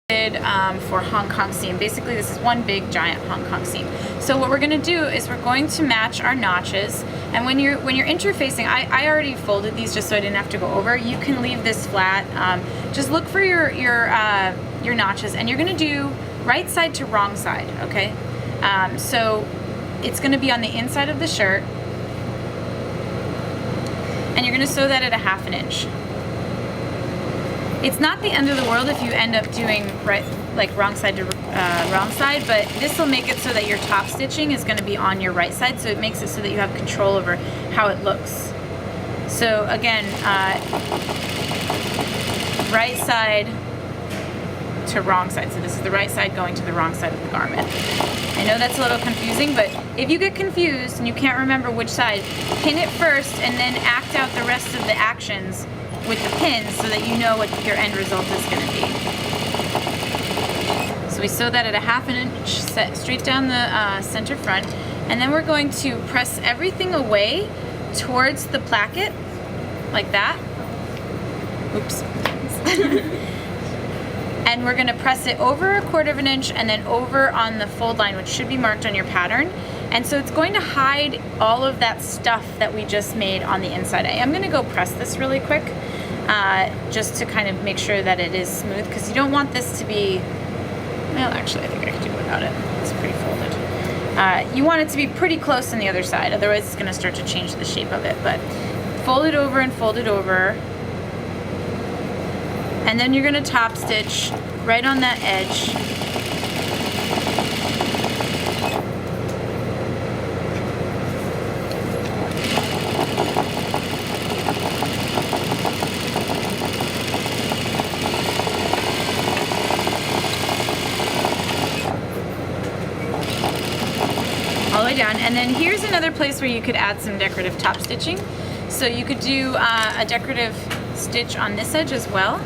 for Hong Kong seam. Basically, this is one big giant Hong Kong seam. So what we're going to do is we're going to match our notches. And when you're interfacing, I already folded these just so I didn't have to go over. You can leave this flat. Just look for your notches, and you're going to do right side to wrong side. Okay. So it's going to be on the inside of the shirt, and you're going to sew that at a 1/2 inch. It's not the end of the world if you end up doing wrong side to wrong side, but this will make it so that your top stitching is going to be on your right side, so it makes it so that you have control over how it looks. So again, right side to wrong side. So this is the right side going to the wrong side of the garment. I know that's a little confusing, but if you get confused and you can't remember which side, pin it first and then act out the rest of the actions with the pins so that you know what your end result is going to be. So we sew that at a 1/2 inch set straight down the center front, and then we're going to press everything away towards the placket like that. Oops. And we're going to press it over a 1/4 inch and then over on the fold line, which should be marked on your pattern. And so it's going to hide all of that stuff that we just made on the inside. I am going to go press this really quick just to kind of make sure that it is smooth, because you don't want this to be, well, actually I think I could do it without it. It's pretty folded. You want it to be pretty close on the other side, otherwise it's going to start to change the shape of it. But fold it over and fold it over. And then you're going to top stitch right on that edge. All the way down. And then here's another place where you could add some decorative top stitching. So you could do a decorative stitch on this edge as well.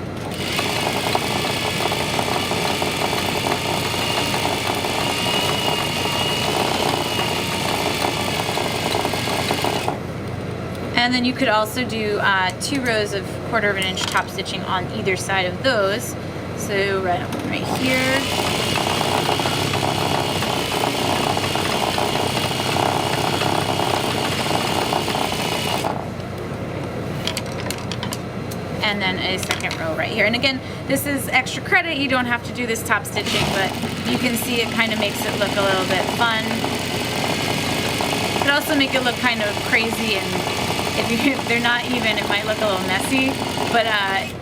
And then you could also do 2 rows of 1/4 inch top stitching on either side of those. So right here. And then a second row right here. And again, this is extra credit. You don't have to do this top stitching, but you can see it kind of makes it look a little bit fun. It could also make it look kind of crazy, and if they're not even, it might look a little messy, but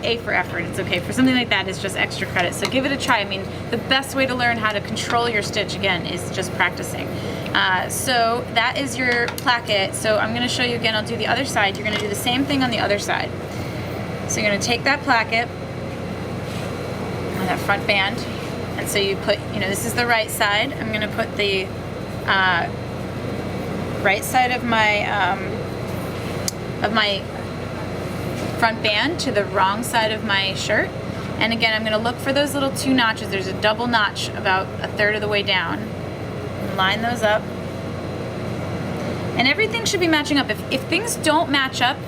A for effort, it's okay. For something like that, it's just extra credit. So give it a try. I mean, the best way to learn how to control your stitch, again, is just practicing. So that is your placket. So I'm gonna show you again, I'll do the other side. You're gonna do the same thing on the other side. So you're gonna take that placket, on that front band, and so you put, this is the right side. I'm gonna put the right side of my front band to the wrong side of my shirt. And again, I'm gonna look for those little 2 notches. There's a double notch about 1/3 of the way down. Line those up. And everything should be matching up. If things don't match up,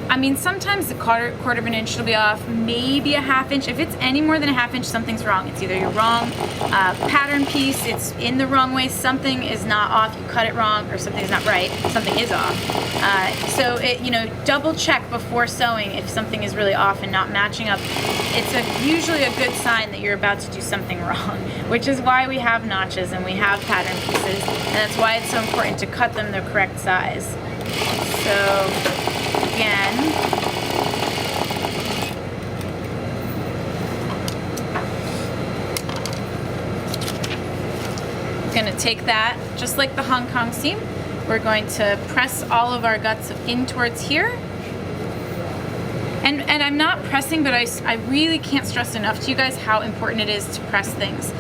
I mean, sometimes the 1/4 inch will be off, maybe a 1/2 inch. If it's any more than a 1/2 inch, something's wrong. It's either your wrong pattern piece, it's in the wrong way, something is not off, you cut it wrong, or something's not right, something is off. So double check before sewing if something is really off and not matching up. It's usually a good sign that you're about to do something wrong, which is why we have notches and we have pattern pieces, and that's why it's so important to cut them the correct size. So again, we're going to take that, just like the Hong Kong seam, we're going to press all of our guts in towards here. And I'm not pressing, but I really can't stress enough to you guys how important it is to press things.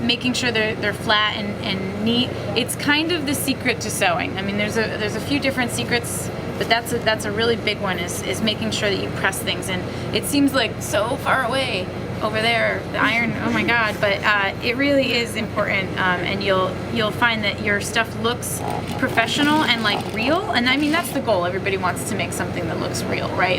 Making sure they're flat and neat. It's kind of the secret to sewing. I mean, there's a few different secrets, but that's a really big one, is making sure that you press things. And it seems like so far away over there, the iron, oh my god, but it really is important, and you'll find that your stuff looks professional and like real. And I mean, that's the goal. Everybody wants to make something that looks real, right?